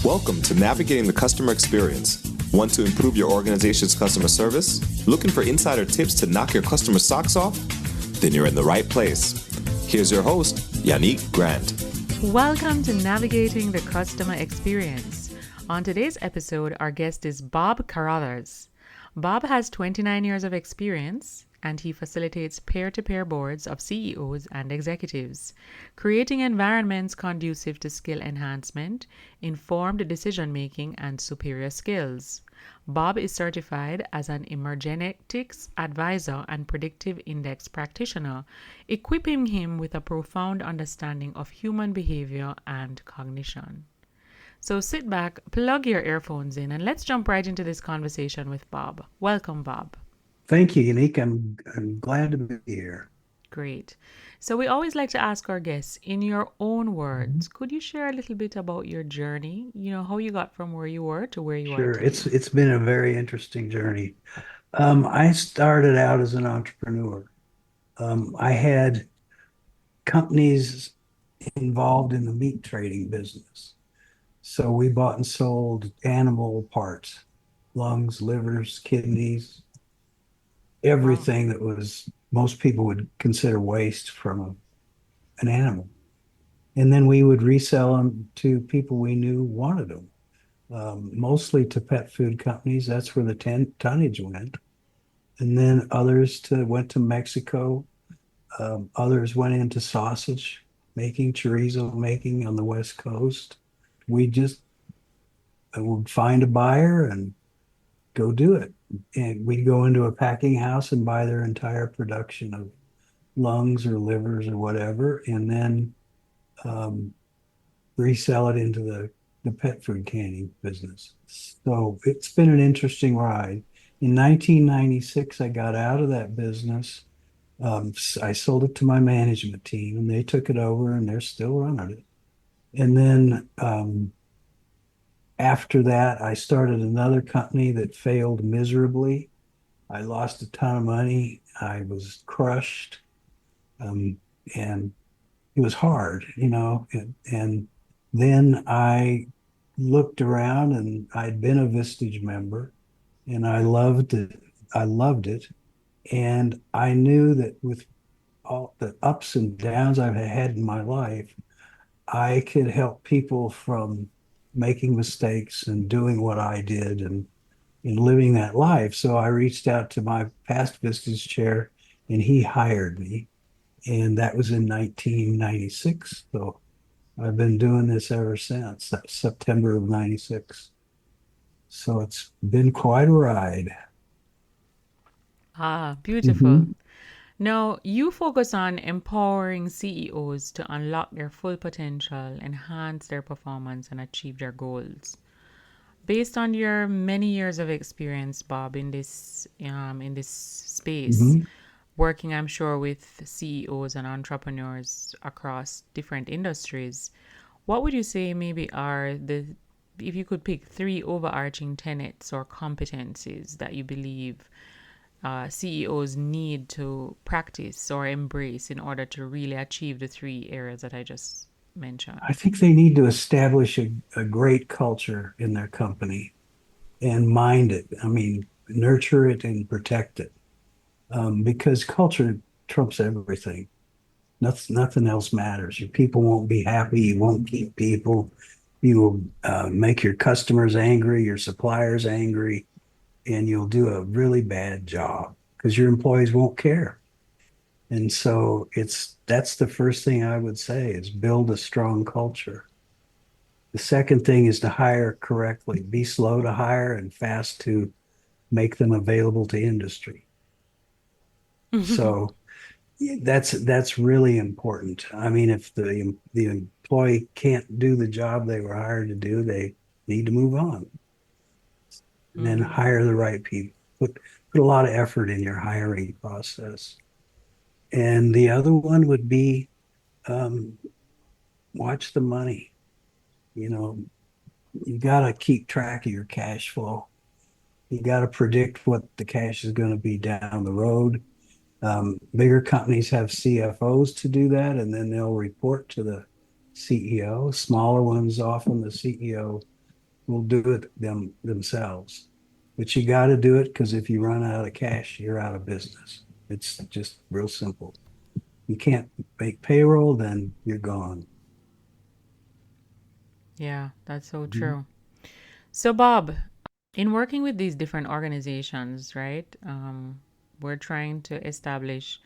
Welcome to Navigating the Customer Experience. Want to improve your organization's customer service? Looking for insider tips to knock your customer socks off? Then you're in the right place. Here's your host, Yannick Grant. Welcome to Navigating the Customer Experience. On today's episode, our guest is Bob Carrothers. Bob has 29 years of experience, and he facilitates peer-to-peer boards of CEOs and executives, creating environments conducive to skill enhancement, informed decision-making, and superior skills. Bob is certified as an Emergenetics advisor and Predictive Index practitioner, equipping him with a profound understanding of human behavior and cognition. So sit back, plug your earphones in, and let's jump right into this conversation with Bob. Welcome, Bob. Thank you, Yannick. I'm glad to be here. Great. So we always like to ask our guests, in your own words, could you share a little bit about your journey? You know, how you got from where you were to where you are Sure, today? it's been a very interesting journey. I started out as an entrepreneur. I had companies involved in the meat trading business. So we bought and sold animal parts, lungs, livers, kidneys, everything that was most people would consider waste from an animal. And then we would resell them to people we knew wanted them, mostly to pet food companies. That's where the tonnage went. And then went to Mexico. Others went into sausage making, chorizo making on the West Coast. We just would find a buyer and go do it. And we'd go into a packing house and buy their entire production of lungs or livers or whatever, and then resell it into the pet food canning business. So it's been an interesting ride. In 1996, I got out of that business. I sold it to my management team, and they took it over, and they're still running it. And then after that, I started another company that failed miserably. I lost a ton of money. I was crushed, and it was hard, you know. And then I looked around, and I'd been a Vistage member, and I loved it. I loved it, and I knew that with all the ups and downs I've had in my life, I could help people from making mistakes and doing what I did and living that life. So I reached out to my past Vistage chair, and he hired me. And that was in 1996. So I've been doing this ever since. That's September of 96. So it's been quite a ride. Beautiful. Now, you focus on empowering CEOs to unlock their full potential, enhance their performance, and achieve their goals. Based on your many years of experience, Bob, in this space, working, I'm sure, with CEOs and entrepreneurs across different industries, what would you say maybe are if you could pick 3 overarching tenets or competencies that you believe CEOs need to practice or embrace in order to really achieve the 3 areas that I just mentioned? I think they need to establish a great culture in their company and mind it. I mean, nurture it and protect it, because culture trumps everything. Nothing else matters. Your people won't be happy. You won't keep people. You will make your customers angry, your suppliers angry, and you'll do a really bad job because your employees won't care. And so that's the first thing I would say is build a strong culture. The second thing is to hire correctly. Be slow to hire and fast to make them available to industry. So that's really important. I mean, if the employee can't do the job they were hired to do, they need to move on. And then hire the right people. Put a lot of effort in your hiring process. And the other one would be watch the money. You know, you got to keep track of your cash flow. You got to predict what the cash is going to be down the road. Bigger companies have CFOs to do that, and then they'll report to the CEO. Smaller ones, often the CEO will do it themselves. But you got to do it because if you run out of cash, you're out of business. It's just real simple. You can't make payroll, then you're gone. Yeah, that's so Mhm. true. So, Bob, in working with these different organizations, right, we're trying to establish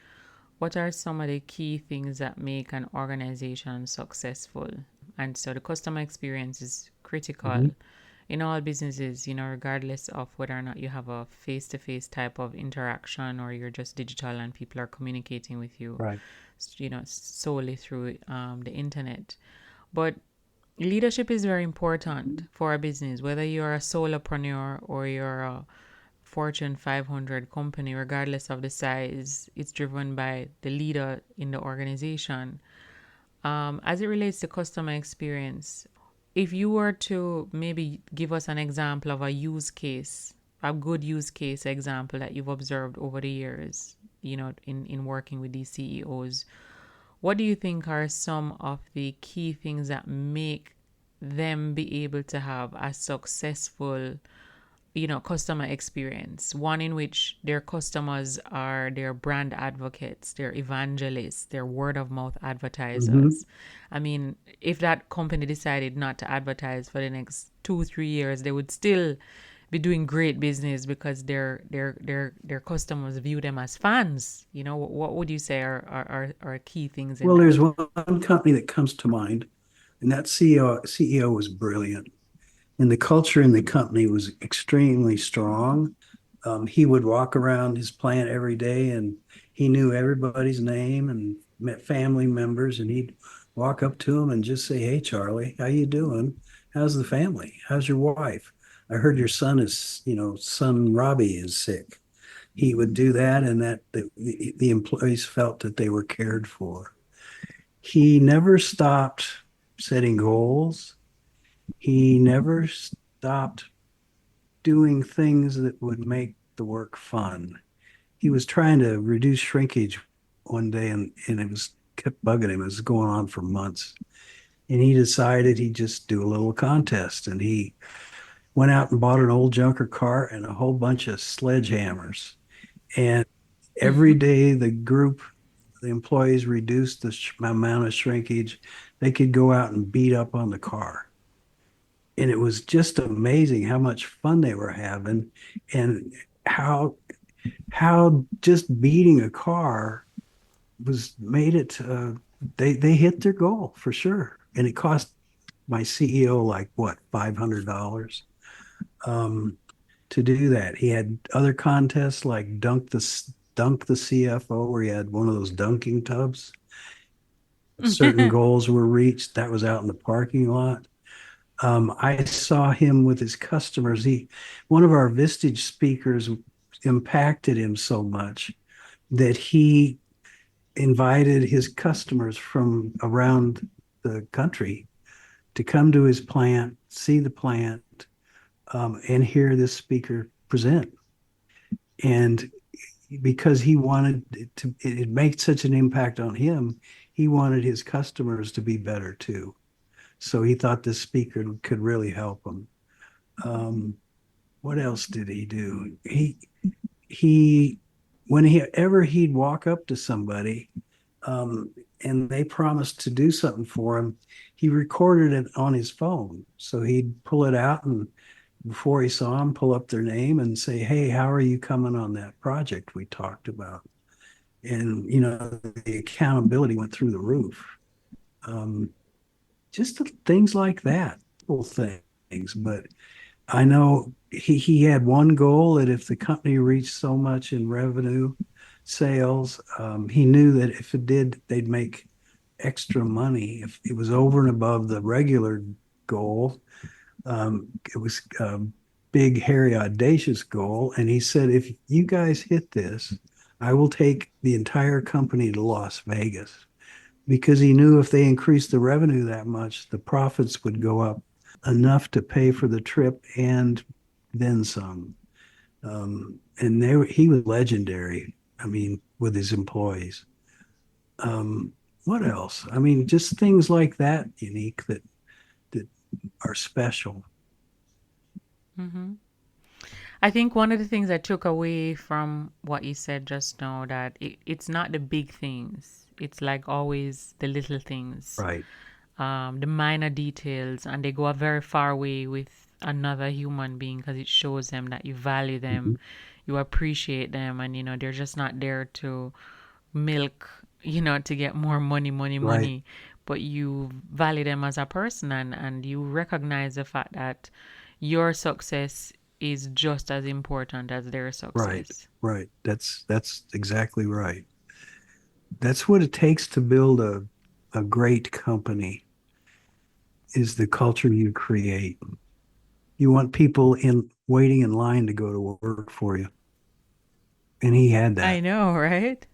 what are some of the key things that make an organization successful. And so the customer experience is critical Mhm. in all businesses, regardless of whether or not you have a face to face type of interaction or you're just digital and people are communicating with you, Right. solely through the internet. But leadership is very important for a business, whether you're a solopreneur or you're a Fortune 500 company, regardless of the size, it's driven by the leader in the organization. As it relates to customer experience, if you were to maybe give us an example of a use case, a good use case example that you've observed over the years, in working with these CEOs, what do you think are some of the key things that make them be able to have a successful, customer experience? One in which their customers are their brand advocates, their evangelists, their word of mouth Mhm. advertisers. I mean, if that company decided not to advertise for the next 2, 3 years, they would still be doing great business because their customers view them as fans. What would you say are key things in Well, there's that? one company that comes to mind, and that CEO was brilliant. And the culture in the company was extremely strong. He would walk around his plant every day and he knew everybody's name and met family members, and he'd walk up to them and just say, "Hey, Charlie, how you doing? How's the family? How's your wife? I heard your son Robbie is sick." He would do that, and that the employees felt that they were cared for. He never stopped setting goals. He never stopped doing things that would make the work fun. He was trying to reduce shrinkage one day, and it was kept bugging him. It was going on for months. And he decided he'd just do a little contest. And he went out and bought an old junker car and a whole bunch of sledgehammers. And every day the employees reduced the amount of shrinkage, they could go out and beat up on the car. And it was just amazing how much fun they were having, and how how just beating a car was made it they hit their goal for sure. And it cost my CEO like what, $500 um, to do that. He had other contests like dunk the CFO, where he had one of those dunking tubs. Certain goals were reached. That was out in the parking lot. I saw him with his customers. One of our Vistage speakers impacted him so much that he invited his customers from around the country to come to his plant, see the plant, and hear this speaker present. And because he wanted it made such an impact on him, he wanted his customers to be better too. So he thought this speaker could really help him. Um, what else did he do? He whenever he'd walk up to somebody, um, and they promised to do something for him, he recorded it on his phone. So he'd pull it out, and before he saw him, pull up their name and say, "Hey, how are you coming on that project we talked about?" And the accountability went through the roof. Um, just things like that, little things. But I know he had one goal, that if the company reached so much in revenue, sales, he knew that if it did, they'd make extra money. If it was over and above the regular goal, it was a big, hairy, audacious goal. And he said, if you guys hit this, I will take the entire company to Las Vegas, because he knew if they increased the revenue that much, the profits would go up enough to pay for the trip and then some. And he was legendary. I mean, with his employees. What else? I mean, just things like that, unique, that are special. Mm-hmm. I think one of the things I took away from what you said just now that it's not the big things. It's like always the little things, Right. the minor details, and they go a very far way with another human being because it shows them that you value them, Mhm. you appreciate them, and they're just not there to milk, to get more money, money, Right. money, but you value them as a person and you recognize the fact that your success is just as important as their Right. success. Right. That's exactly right. That's what it takes to build a great company is the culture you create. You want people in waiting in line to go to work for you. And he had I that. know, right?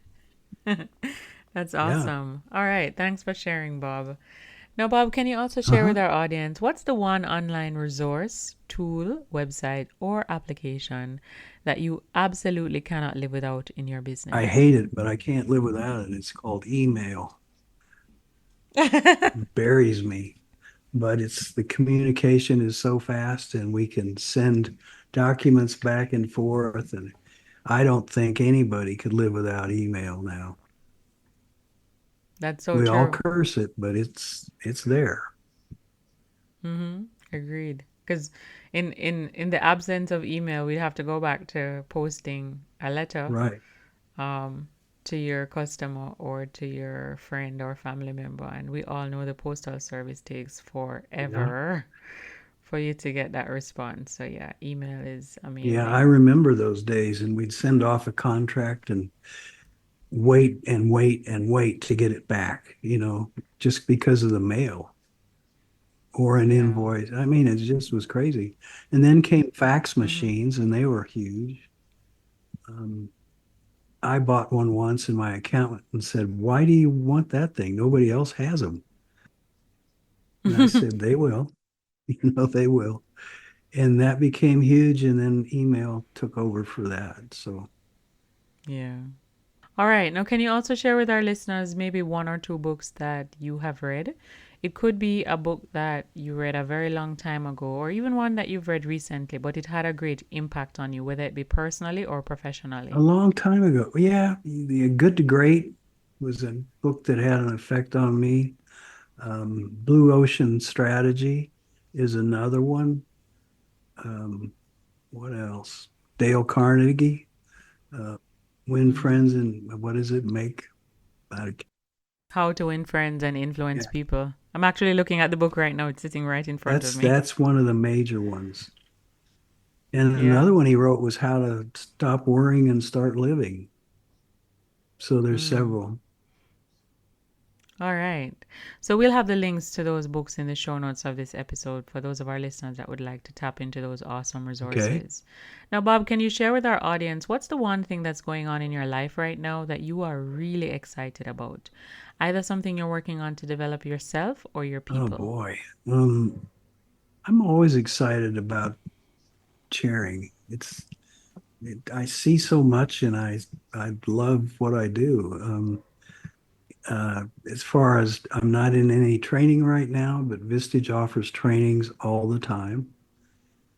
That's Yeah. awesome. All right. Thanks for sharing, Bob. Now, Bob, can you also share Uh-huh. with our audience what's the one online resource, tool, website, or application that you absolutely cannot live without in your I business? hate it, but I can't live without it. It's called email. It buries me. But it's the communication is so fast and we can send documents back and forth. And I don't think anybody could live without email now. That's so We all true. curse it, but it's there. Mm-hmm. Agreed. Because in the absence of email, we have to go back to posting a letter Right. um, to your customer or to your friend or family member, and we all know the postal service takes Yeah. forever for you to get that response. So yeah, email is Yeah, I amazing. remember those days and we'd send off a contract and wait and wait and wait to get it back, just because of the mail or an Yeah. invoice. I mean, it just was crazy. And then came fax Mm-hmm. machines and they were huge. Um, I bought one once and my accountant said, "Why do you want that thing? Nobody else has them." And I said, "They will, they will." And that became huge. And then email took over for that. So, Yeah. All right. Now, can you also share with our listeners maybe one or two books that you have read? It could be a book that you read a very long time ago, or even one that you've read recently, but it had a great impact on you, whether it be personally or a professionally. long time ago, yeah, the Good to Great was a book that had an effect on me. Blue Ocean Strategy is another one. Um, what else? Dale Carnegie, uh, Win Mm-hmm. Friends and what is it? Make, uh, How to Win Friends and Influence yeah, People. I'm actually looking at the book right now. It's sitting right in front of that's me. that's one of the major ones. And Yeah. another one he wrote was How to Stop Worrying and Start Living. So there's Mm. several. All right. So we'll have the links to those books in the show notes of this episode for those of our listeners that would like to tap into those awesome Okay. resources. Now, Bob, can you share with our audience what's the one thing that's going on in your life right now that you are really excited about? Either something you're working on to develop yourself or your Oh people. boy. I'm always excited about sharing. I see so much and I love what I do. As far as I'm not in any training right now, but Vistage offers trainings all the time.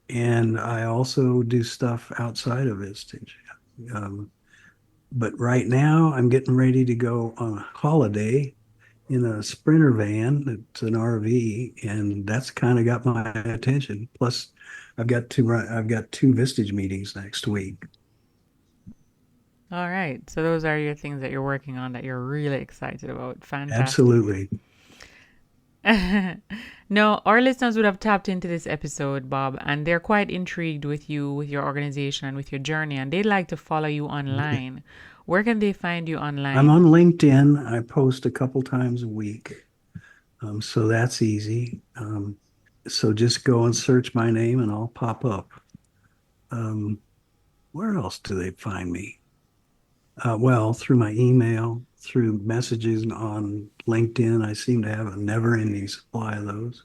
And I also do stuff outside of Vistage. Um, but right now I'm getting ready to go on a holiday in a Sprinter van. It's an RV, and that's kind of got my attention. Plus, I've got two Vistage meetings next week. All right. So those are your things that you're working on that you're really excited about. Fantastic. Absolutely. No, our listeners would have tapped into this episode, Bob, and they're quite intrigued with you, with your organization, and with your journey, and they'd like to follow you online. Where can they find you I'm online? on LinkedIn. I post a couple times a week. So that's easy. So just go and search my name and I'll pop up. Um, where else do they find me? Well, through my email, through messages on LinkedIn. I seem to have a never ending supply of those.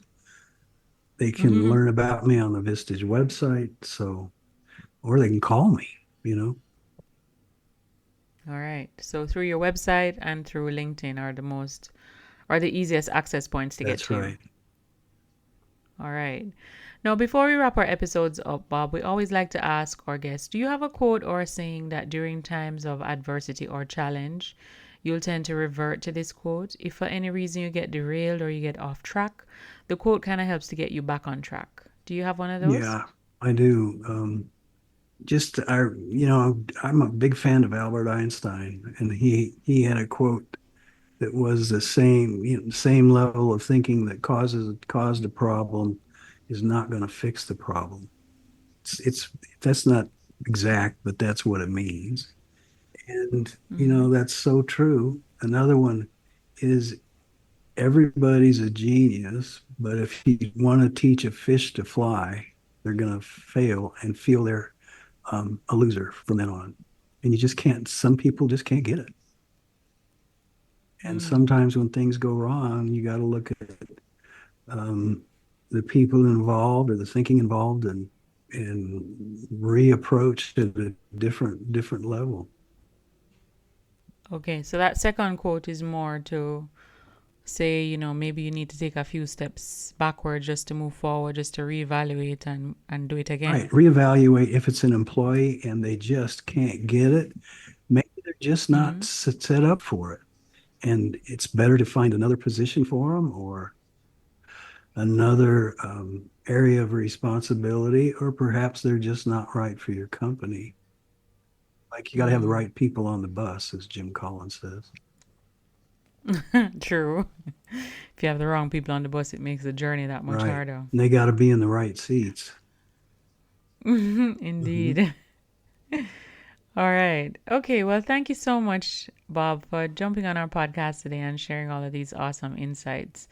They can Mm-hmm. learn about me on the Vistage website. So, or they can call me, you know. All right. So through your website and through LinkedIn are the easiest access points to get That's to you. right. All right. Now, before we wrap our episodes up, Bob, we always like to ask our guests, do you have a quote or a saying that during times of adversity or challenge, you'll tend to revert to this quote? If for any reason you get derailed or you get off track, the quote kind of helps to get you back on track. Do you have one of those? Yeah, I do. I'm a big fan of Albert Einstein, and he had a quote that was the same level of thinking that caused a problem is not going to fix the problem. It's that's not exact, but that's what it means. And Mm-hmm. that's so true. Another one is everybody's a genius, but if you want to teach a fish to fly, they're going to fail and feel they're a loser from then on. And you just can't, some people just can't get it. And Mm. sometimes when things go wrong, you got to look at um, the people involved or the thinking involved and reapproach at a different level. Okay, so that second quote is more to say, maybe you need to take a few steps backward just to move forward, just to reevaluate and do it Right. again. Reevaluate if it's an employee and they just can't get it. Maybe they're just not Mm-hmm. set up for it. And it's better to find another position for them or another area of responsibility, or perhaps they're just not right for your company. Like you got to have the Mm. right people on the bus, as Jim Collins says. True. If you have the wrong people on the bus, it makes the journey that much Right. harder. And they got to be in the right seats. Mhm. Indeed. All right. Okay. Well, thank you so much, Bob, for jumping on our podcast today and sharing all of these awesome insights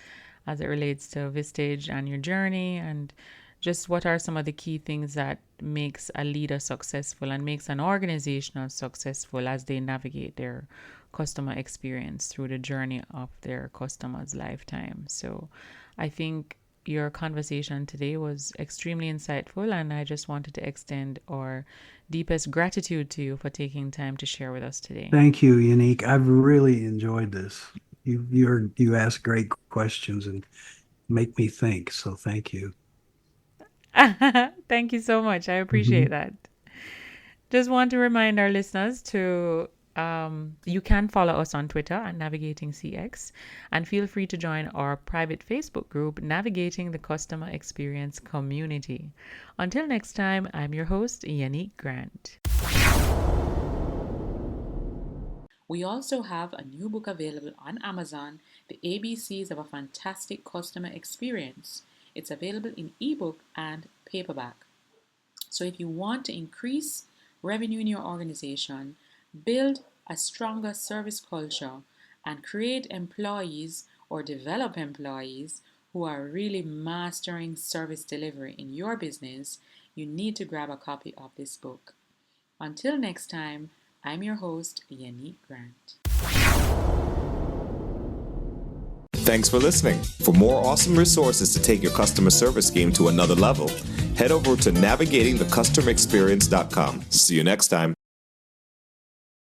as it relates to Vistage and your journey, and just what are some of the key things that makes a leader successful and makes an organization successful as they navigate their customer experience through the journey of their customer's lifetime. So I think your conversation today was extremely insightful, and I just wanted to extend our deepest gratitude to you for taking time to share with us today. Thank you, Unique. I've really enjoyed this. You ask great questions and make me think. So thank you. Thank you so much. I appreciate Mhm. that. Just want to remind our listeners to you can follow us on Twitter at Navigating CX, and feel free to join our private Facebook group, Navigating the Customer Experience Community. Until next time, I'm your host, Yannick Grant. We also have a new book available on Amazon, The ABCs of a Fantastic Customer Experience. It's available in ebook and paperback. So if you want to increase revenue in your organization, build a stronger service culture, and create employees or develop employees who are really mastering service delivery in your business, you need to grab a copy of this book. Until next time, I'm your host, Yannick Grant. Thanks for listening. For more awesome resources to take your customer service game to another level, head over to navigatingthecustomerexperience.com. See you next time.